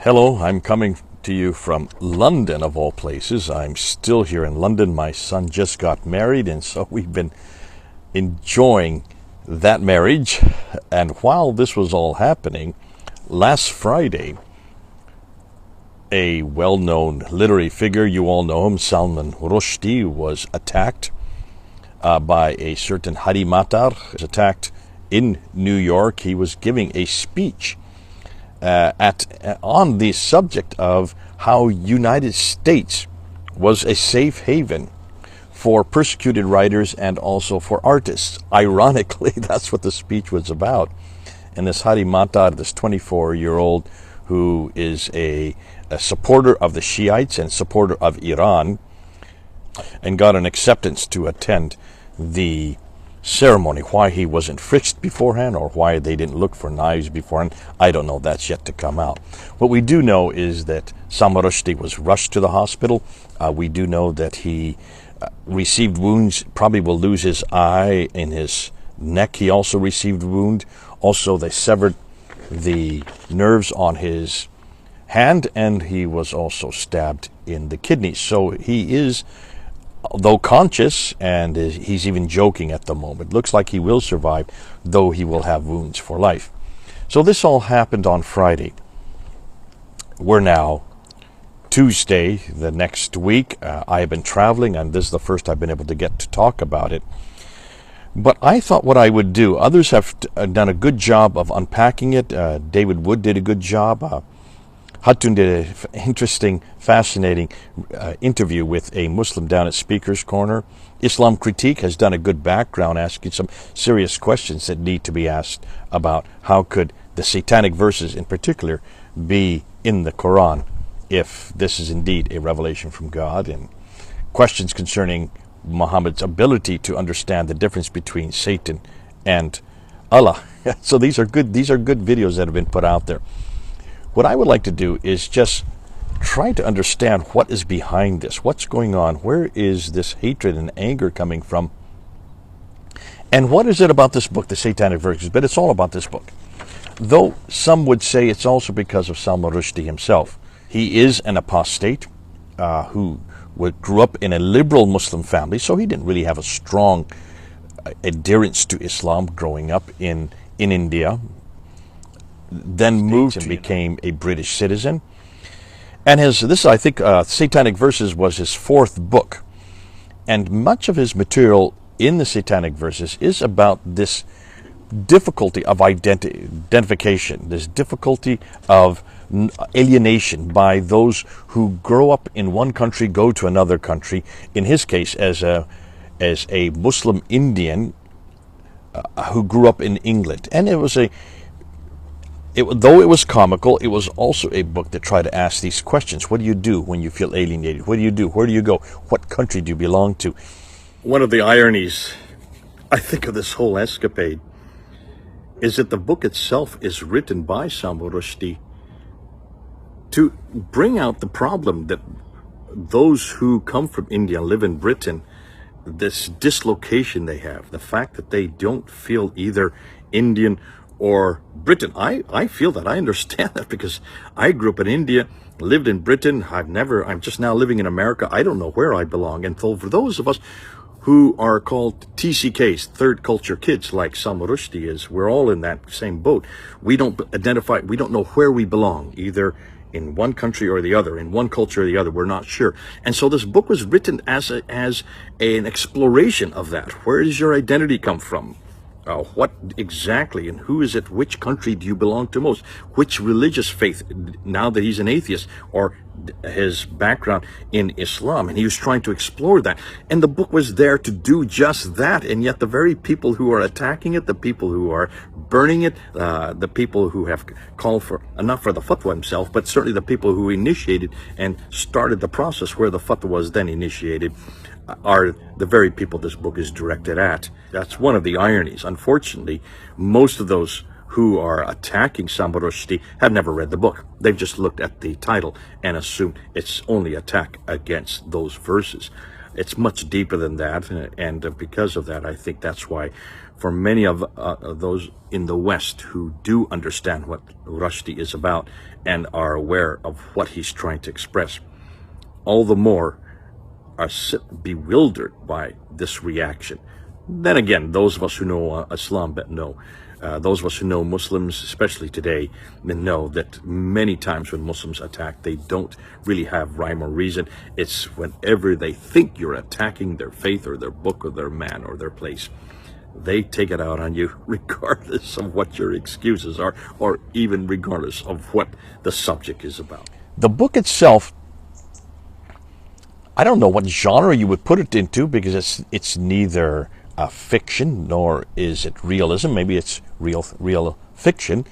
Hello, I'm coming to you from London, of all places. I'm still here in London. My son just got married, and so we've been enjoying that marriage. And while this was all happening, last Friday, a well-known literary figure, you all know him, Salman Rushdie, was attacked by a certain Hadi Matar. He was attacked in New York. He was giving a speech on the subject of how United States was a safe haven for persecuted writers and also for artists. Ironically, that's what the speech was about. And this Hadi Matar, this 24-year-old who is a supporter of the Shiites and supporter of Iran, and got an acceptance to attend the ceremony. Why he wasn't frisked beforehand or why they didn't look for knives beforehand, I don't know. That's yet to come out. What we do know is that Salman Rushdie was rushed to the hospital. We do know that he received wounds, probably will lose his eye in his neck. He also received a wound. Also, they severed the nerves on his hand, and he was also stabbed in the kidneys. So he is, though conscious, and he's even joking at the moment. Looks like he will survive, though he will have wounds for life. So this all happened on Friday. We're now Tuesday, the next week. I have been traveling, and this is the first I've been able to get to talk about it. But I thought what I would do, others have done a good job of unpacking it. David Wood did a good job. Hatun did an interesting, fascinating interview with a Muslim down at Speaker's Corner. Islam Critique has done a good background, asking some serious questions that need to be asked about how could the Satanic Verses in particular be in the Quran if this is indeed a revelation from God, and questions concerning Muhammad's ability to understand the difference between Satan and Allah. So these are good videos that have been put out there. What I would like to do is just try to understand what is behind this. What's going on? Where is this hatred and anger coming from? And what is it about this book, The Satanic Verses? But it's all about this book. Though some would say it's also because of Salman Rushdie himself. He is an apostate who grew up in a liberal Muslim family, so he didn't really have a strong adherence to Islam growing up in India. Then moved and became a British citizen. And I think, Satanic Verses was his fourth book. And much of his material in the Satanic Verses is about this difficulty of identification, this difficulty of alienation by those who grow up in one country, go to another country. In his case, as a Muslim Indian who grew up in England. And though it was comical, it was also a book that tried to ask these questions. What do you do when you feel alienated? What do you do? Where do you go? What country do you belong to? One of the ironies, I think, of this whole escapade is that the book itself is written by Salman Rushdie to bring out the problem that those who come from India and live in Britain, this dislocation they have, the fact that they don't feel either Indian or Britain. I feel that. I understand that because I grew up in India, lived in Britain. I'm just now living in America. I don't know where I belong. And so for those of us who are called TCKs, third culture kids, like Salman Rushdie is, we're all in that same boat. We don't identify, we don't know where we belong, either in one country or the other, in one culture or the other. We're not sure. And so this book was written as an exploration of that. Where does your identity come from? What exactly, and who is it? Which country do you belong to most? Which religious faith, now that he's an atheist, or his background in Islam? And he was trying to explore that. And the book was there to do just that. And yet the very people who are attacking it, the people who are burning it, the people who have called for, not for the fatwa himself, but certainly the people who initiated and started the process where the fatwa was then initiated, are the very people this book is directed at. That's one of the ironies. Unfortunately, most of those who are attacking Salman Rushdie have never read the book. They've just looked at the title and assumed it's only attack against those verses. It's much deeper than that, and because of that, I think that's why for many of those in the West who do understand what Rushdie is about and are aware of what he's trying to express, all the more are bewildered by this reaction. Then again, those of us who know Islam know. Those of us who know Muslims, especially today, know that many times when Muslims attack, they don't really have rhyme or reason. It's whenever they think you're attacking their faith or their book or their man or their place, they take it out on you regardless of what your excuses are or even regardless of what the subject is about. The book itself, I don't know what genre you would put it into, because it's neither fiction nor is it realism. Maybe it's real fiction,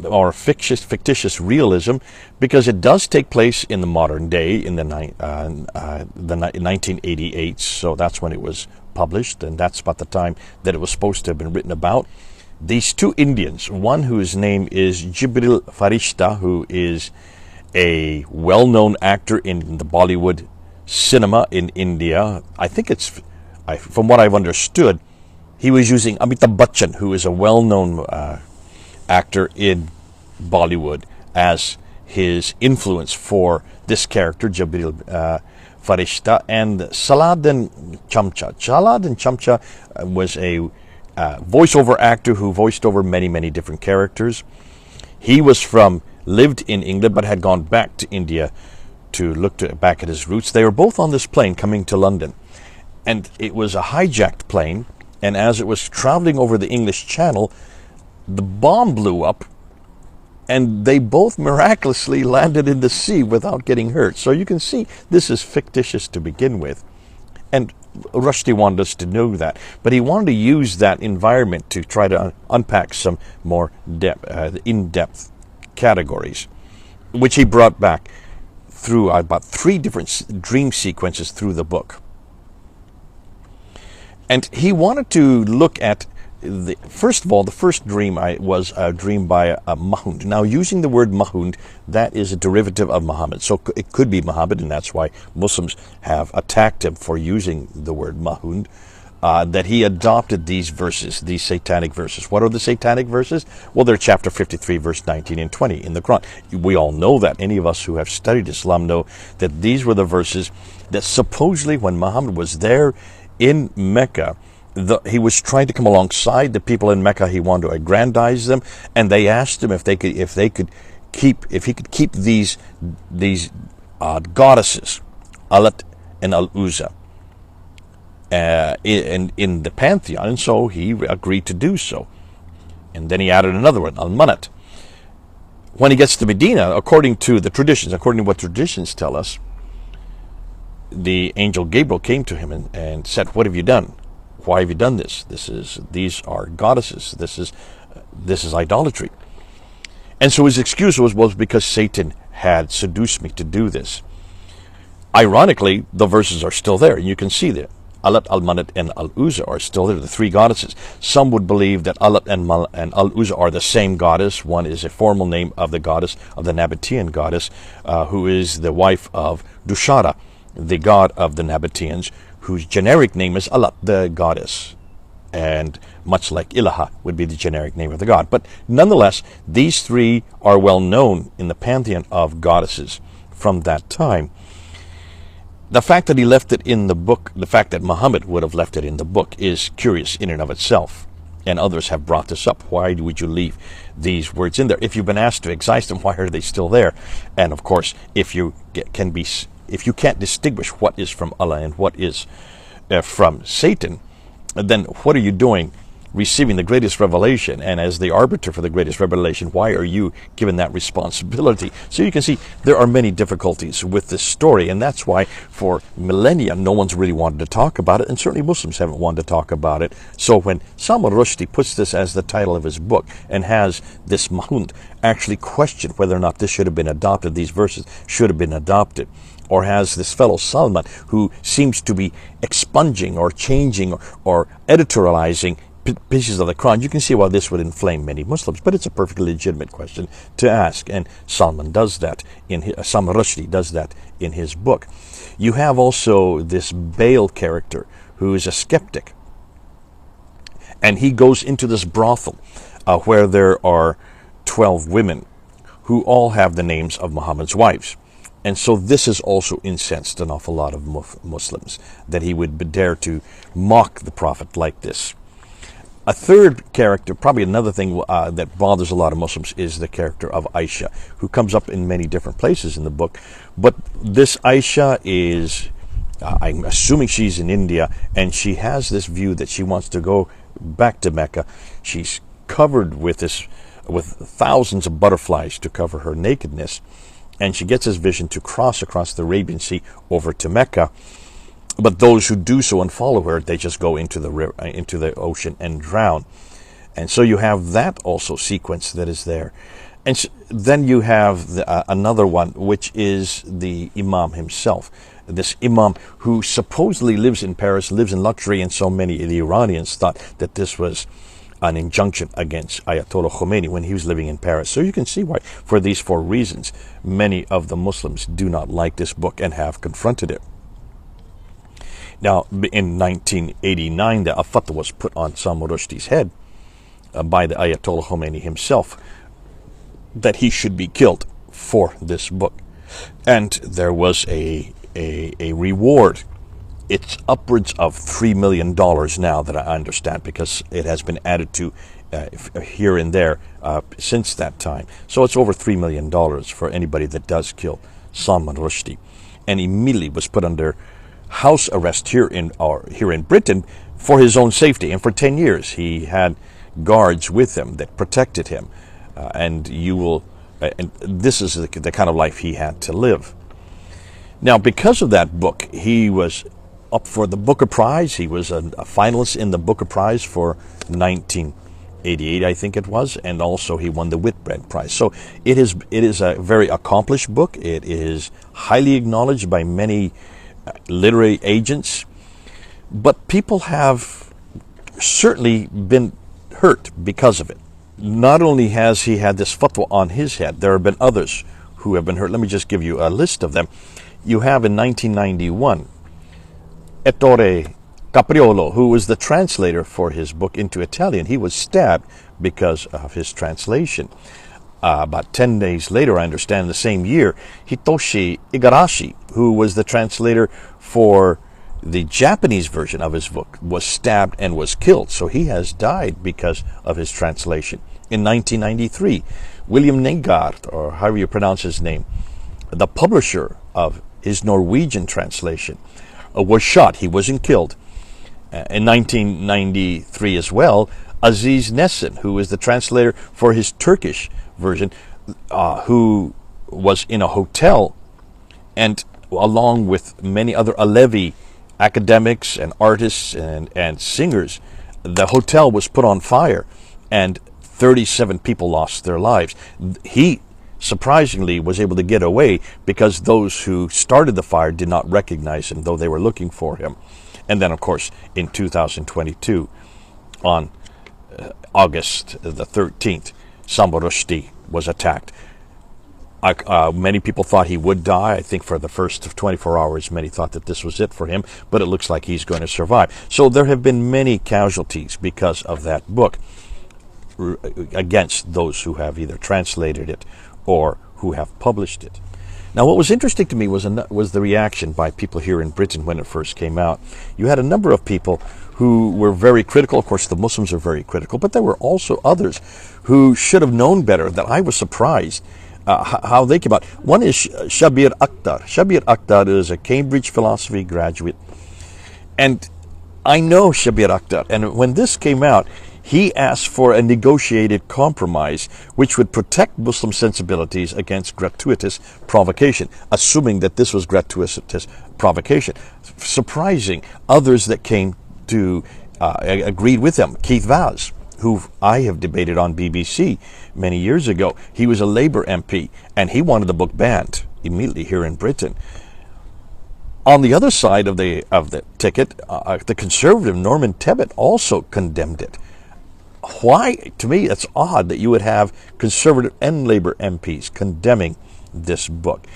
or fictitious realism, because it does take place in the modern day in the 1988. So that's when it was published, and that's about the time that it was supposed to have been written about. These two Indians, one whose name is Shabbir Akhtar, who is a well-known actor in the Bollywood cinema in India. I think from what I've understood, he was using Amitabh Bachchan, who is a well-known actor in Bollywood, as his influence for this character, Shabbir Akhtar, and Saladin Chamcha. Saladin Chamcha was a voiceover actor who voiced over many, many different characters. He lived in England, but had gone back to India to look back at his roots. They were both on this plane coming to London. And it was a hijacked plane, and as it was traveling over the English Channel, the bomb blew up, and they both miraculously landed in the sea without getting hurt. So you can see this is fictitious to begin with. And Rushdie wanted us to know that. But he wanted to use that environment to try to unpack some more in-depth categories, which he brought back through about 3 different dream sequences through the book. And he wanted to look at, first of all, the first dream was a dream by Mahund. Now, using the word Mahund, that is a derivative of Muhammad. So it could be Muhammad, and that's why Muslims have attacked him for using the word Mahund, that he adopted these verses, these satanic verses. What are the satanic verses? Well, they're chapter 53, verse 19 and 20 in the Quran. We all know that. Any of us who have studied Islam know that these were the verses that supposedly when Muhammad was there in Mecca, he was trying to come alongside the people in Mecca. He wanted to aggrandize them, and they asked him if he could keep these goddesses, Alat and Al-Uzza, in the pantheon, and so he agreed to do so. And then he added another one, Al-Manat. When he gets to Medina, according to what traditions tell us, the angel Gabriel came to him and said, "What have you done? Why have you done this? These are goddesses. This is idolatry." And so his excuse was because Satan had seduced me to do this. Ironically, the verses are still there, and you can see that Alat, Al-Manat, and Al-Uzza are still there, the 3 goddesses. Some would believe that Alat and Al-Uzza are the same goddess. One is a formal name of the goddess, of the Nabatean goddess, who is the wife of Dushara, the god of the Nabateans, whose generic name is Alat, the goddess. And much like Ilaha would be the generic name of the god. But nonetheless, these 3 are well known in the pantheon of goddesses from that time. The fact that he left it in the book, the fact that Muhammad would have left it in the book, is curious in and of itself. And others have brought this up. Why would you leave these words in there? If you've been asked to excise them, why are they still there? And of course, if you can't distinguish what is from Allah and what is from Satan, then what are you doing receiving the greatest revelation? And as the arbiter for the greatest revelation, why are you given that responsibility? So you can see there are many difficulties with this story, and that's why for millennia no one's really wanted to talk about it, and certainly Muslims haven't wanted to talk about it. So when Salman Rushdie puts this as the title of his book and has this Mahund actually question whether or not this should have been adopted, these verses should have been adopted, or has this fellow Salman who seems to be expunging or changing or editorializing pieces of the Quran, you can see why this would inflame many Muslims. But it's a perfectly legitimate question to ask, and Salman Rushdie does that in his book. You have also this Bale character who is a skeptic, and he goes into this brothel where there are 12 women who all have the names of Muhammad's wives. And so this has also incensed an awful lot of Muslims, that he would dare to mock the Prophet like this. A third character, probably another thing that bothers a lot of Muslims, is the character of Aisha, who comes up in many different places in the book. But this Aisha is, I'm assuming she's in India, and she has this view that she wants to go back to Mecca. She's covered with thousands of butterflies to cover her nakedness. And she gets this vision to cross across the Arabian Sea over to Mecca. But those who do so and follow her, they just go into the river, into the ocean and drown. And so you have that also sequence that is there. And then you have another one, which is the Imam himself. This Imam who supposedly lives in Paris, lives in luxury, and so many of the Iranians thought that this was an injunction against Ayatollah Khomeini when he was living in Paris. So you can see why, for these 4 reasons, many of the Muslims do not like this book and have confronted it. Now, in 1989, a fatwa was put on Salman Rushdie's head by the Ayatollah Khomeini himself that he should be killed for this book. And there was a reward. It's upwards of $3 million now, that I understand, because it has been added to here and there since that time. So it's over $3 million for anybody that does kill Salman Rushdie. And immediately was put under house arrest here in Britain for his own safety. And for 10 years he had guards with him that protected him. And this is the kind of life he had to live. Now, because of that book, he was up for the Booker Prize. He was a finalist in the Booker Prize for 1988, I think it was, and also he won the Whitbread Prize. So it is a very accomplished book. It is highly acknowledged by many literary agents, but people have certainly been hurt because of it. Not only has he had this fatwa on his head, there have been others who have been hurt. Let me just give you a list of them. You have in 1991, Ettore Capriolo, who was the translator for his book into Italian. He was stabbed because of his translation. About 10 days later, I understand, the same year, Hitoshi Igarashi, who was the translator for the Japanese version of his book, was stabbed and was killed. So he has died because of his translation. In 1993, William Nygaard, or however you pronounce his name, the publisher of his Norwegian translation, was shot. He wasn't killed. In 1993 as well, Aziz Nesin, who is the translator for his Turkish version, who was in a hotel, and along with many other Alevi academics and artists and singers, the hotel was put on fire and 37 people lost their lives. He surprisingly was able to get away because those who started the fire did not recognize him, though they were looking for him. And then, of course, in 2022, on August the 13th, Salman Rushdie was attacked. Many people thought he would die. I think for the first 24 hours, many thought that this was it for him, but it looks like he's going to survive. So there have been many casualties because of that book against those who have either translated it or who have published it. Now, what was interesting to me was the reaction by people here in Britain when it first came out. You had a number of people who were very critical. Of course, the Muslims are very critical, but there were also others who should have known better, that I was surprised how they came out. One is Shabbir Akhtar. Shabbir Akhtar is a Cambridge philosophy graduate. And I know Shabbir Akhtar. And when this came out, he asked for a negotiated compromise which would protect Muslim sensibilities against gratuitous provocation, assuming that this was gratuitous provocation. Surprising. Others that came to agreed with him. Keith Vaz, who I have debated on BBC many years ago. He was a Labour MP, and he wanted the book banned immediately here in Britain. On the other side of the ticket, the conservative Norman Tebbit also condemned it. why, to me, it's odd that you would have conservative and Labour MPs condemning this book.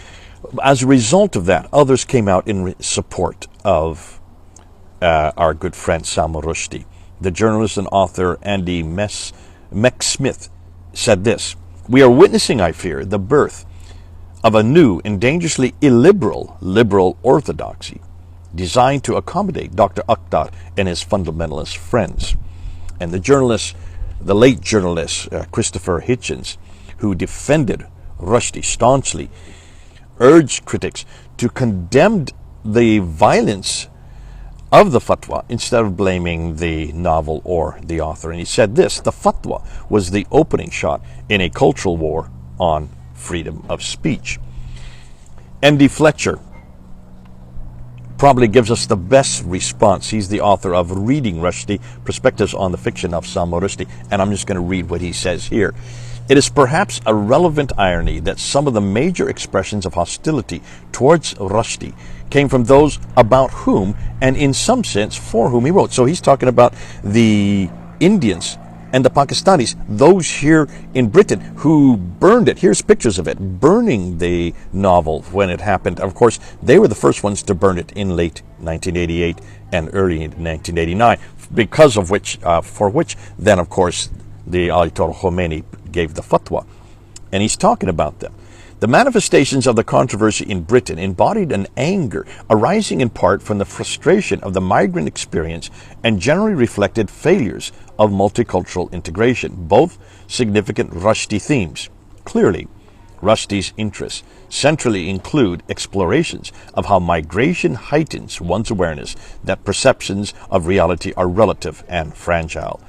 As a result of that, others came out in support of our good friend Salman Rushdie. The journalist and author Andy Smith said this: "We are witnessing, I fear, the birth of a new and dangerously illiberal liberal orthodoxy designed to accommodate Dr. Akhtar and his fundamentalist friends." And the journalist, the late journalist Christopher Hitchens, who defended Rushdie staunchly, urged critics to condemn the violence of the fatwa instead of blaming the novel or the author. And he said this: "The fatwa was the opening shot in a cultural war on freedom of speech." M.D. Fletcher probably gives us the best response. He's the author of Reading Rushdie, Perspectives on the Fiction of Salman Rushdie, and I'm just going to read what he says here. "It is perhaps a relevant irony that some of the major expressions of hostility towards Rushdie came from those about whom, and in some sense for whom, he wrote." So he's talking about the Indians and the Pakistanis, those here in Britain who burned it. Here's pictures of it, burning the novel when it happened. Of course, they were the first ones to burn it in late 1988 and early 1989, because of which, for which then, of course, the Ayatollah Khomeini gave the fatwa. And he's talking about them. "The manifestations of the controversy in Britain embodied an anger arising in part from the frustration of the migrant experience and generally reflected failures of multicultural integration, both significant Rushdie themes. Clearly, Rushdie's interests centrally include explorations of how migration heightens one's awareness that perceptions of reality are relative and fragile,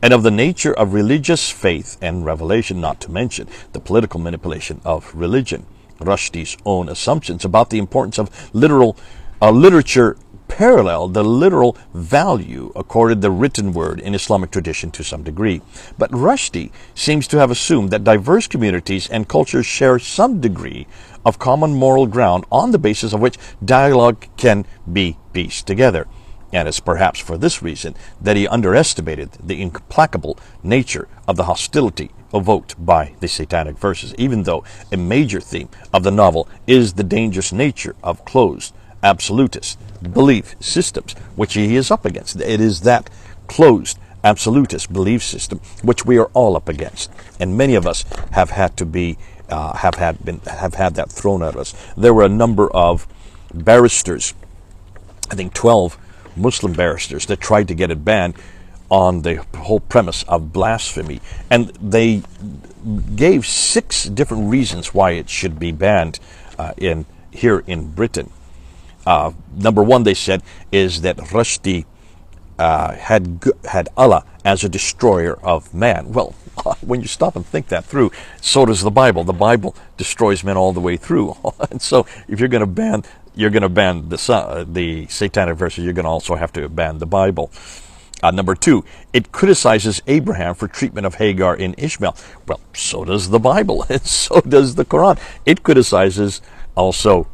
and of the nature of religious faith and revelation, not to mention the political manipulation of religion. Rushdie's own assumptions about the importance of literature parallel the literal value accorded the written word in Islamic tradition to some degree. But Rushdie seems to have assumed that diverse communities and cultures share some degree of common moral ground on the basis of which dialogue can be pieced together. And it's perhaps for this reason that he underestimated the implacable nature of the hostility evoked by the Satanic Verses, even though a major theme of the novel is the dangerous nature of closed, absolutist belief systems, which he is up against. It is that closed, absolutist belief system which we are all up against, and many of us have had to be have had that thrown at us. There were a number of barristers, I think 12 Muslim barristers, that tried to get it banned on the whole premise of blasphemy, and they gave 6 different reasons why it should be banned here in Britain. Number 1, they said, is that Rushdie had Allah as a destroyer of man. Well, when you stop and think that through, so does the Bible. The Bible destroys men all the way through. And so if you're going to ban the Satanic Verses, you're going to also have to ban the Bible. Number 2, it criticizes Abraham for treatment of Hagar in Ishmael. Well, so does the Bible, and so does the Quran. It criticizes also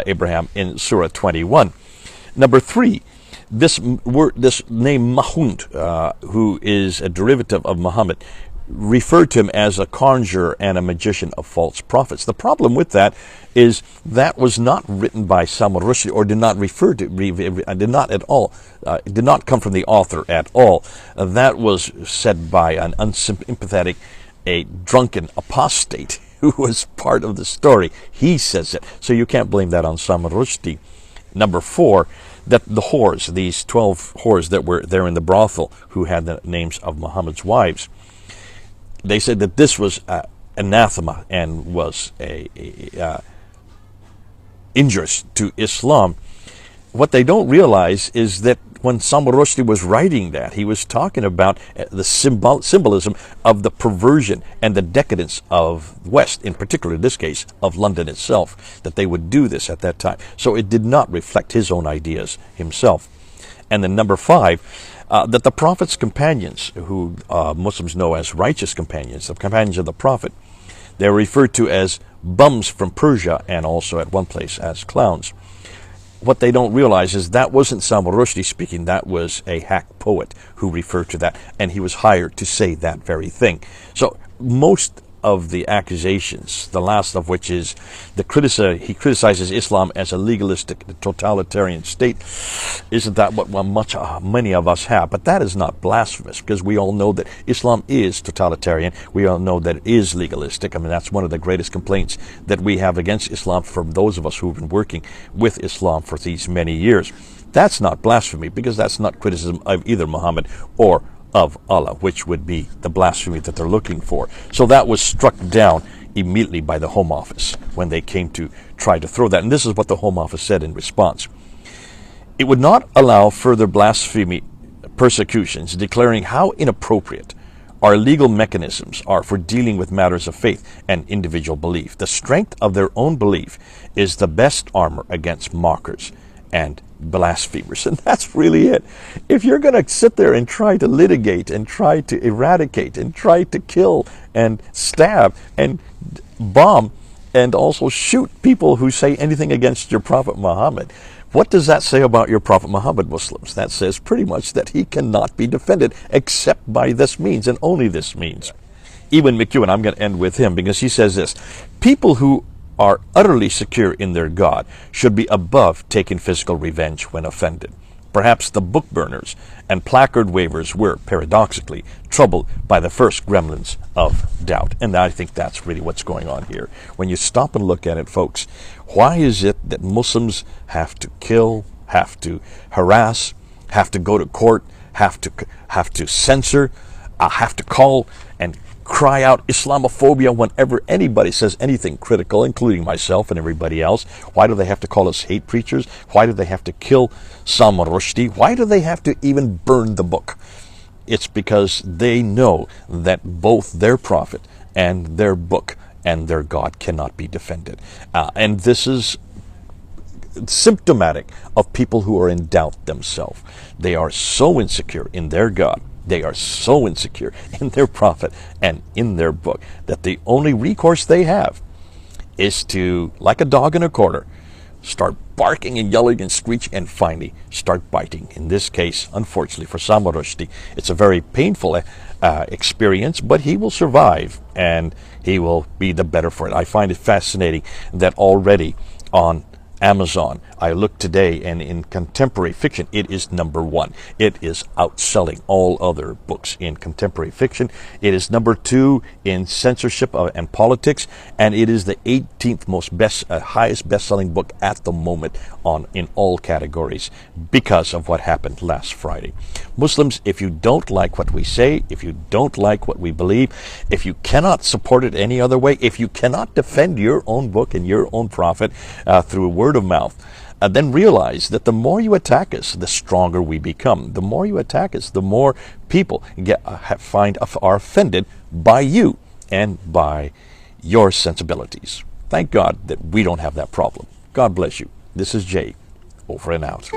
Abraham in Surah 21. Number 3, this name Mahund, who is a derivative of Muhammad, referred to him as a conjurer and a magician of false prophets. The problem with that is that was not written by Salman Rushdie, or did not refer to, did not at all, did not come from the author at all. That was said by an unsympathetic, a drunken apostate who was part of the story. He says it, so you can't blame that on Salman Rushdie. Number 4, that the whores, these 12 whores that were there in the brothel, who had the names of Muhammad's wives, they said that this was anathema and was injurious to Islam. What they don't realize is that when Salman Rushdie was writing that, he was talking about the symbolism of the perversion and the decadence of the West, in particular in this case of London itself, that they would do this at that time. So it did not reflect his own ideas himself. And then number 5, that the Prophet's companions, who Muslims know as righteous companions, the companions of the Prophet, they're referred to as bums from Persia, and also at one place as clowns. what they don't realize is that wasn't Salman Rushdie speaking. That was a hack poet who referred to that, and he was hired to say that very thing. So most of the accusations, the last of which is he criticizes Islam as a legalistic, totalitarian state. Isn't that what many of us have? But that is not blasphemous, because we all know that Islam is totalitarian. We all know that it is legalistic. I mean, that's one of the greatest complaints that we have against Islam from those of us who've been working with Islam for these many years. That's not blasphemy, because that's not criticism of either Muhammad or of Allah, which would be the blasphemy that they're looking for. So that was struck down immediately by the Home Office when they came to try to throw that. And this is what the Home Office said in response. It would not allow further blasphemy persecutions, declaring how inappropriate our legal mechanisms are for dealing with matters of faith and individual belief. The strength of their own belief is the best armor against mockers and blasphemers. And that's really it. If you're going to sit there and try to litigate and try to eradicate and try to kill and stab and bomb and also shoot people who say anything against your Prophet Muhammad, what does that say about your Prophet Muhammad, Muslims? That says pretty much that he cannot be defended except by this means and only this means. Ewan McEwen, I'm going to end with him because he says this: people who are utterly secure in their God should be above taking physical revenge when offended. Perhaps the book burners and placard wavers were, paradoxically, troubled by the first gremlins of doubt. And I think that's really what's going on here. When you stop and look at it, folks, why is it that Muslims have to kill, have to harass, have to go to court, have to censor, have to call and cry out Islamophobia whenever anybody says anything critical, including myself and everybody else? Why do they have to call us hate preachers? Why do they have to kill Salman Rushdie? Why do they have to even burn the book? It's because they know that both their prophet and their book and their God cannot be defended. And this is symptomatic of people who are in doubt themselves. They are so insecure in their God, they are so insecure in their prophet and in their book that the only recourse they have is to, like a dog in a corner, start barking and yelling and screeching and finally start biting. In this case, unfortunately for Salman Rushdie, it's a very painful experience, but he will survive and he will be the better for it. I find it fascinating that already on Amazon, I looked today, and in contemporary fiction, it is #1. It is outselling all other books in contemporary fiction. It is #2 in censorship and politics, and it is the 18th highest best-selling book at the moment in all categories because of what happened last Friday. Muslims, if you don't like what we say, if you don't like what we believe, if you cannot support it any other way, if you cannot defend your own book and your own prophet through word of mouth, then realize that the more you attack us, the stronger we become. The more you attack us, the more people are offended by you and by your sensibilities. Thank God that we don't have that problem. God bless you. This is Jay, over and out.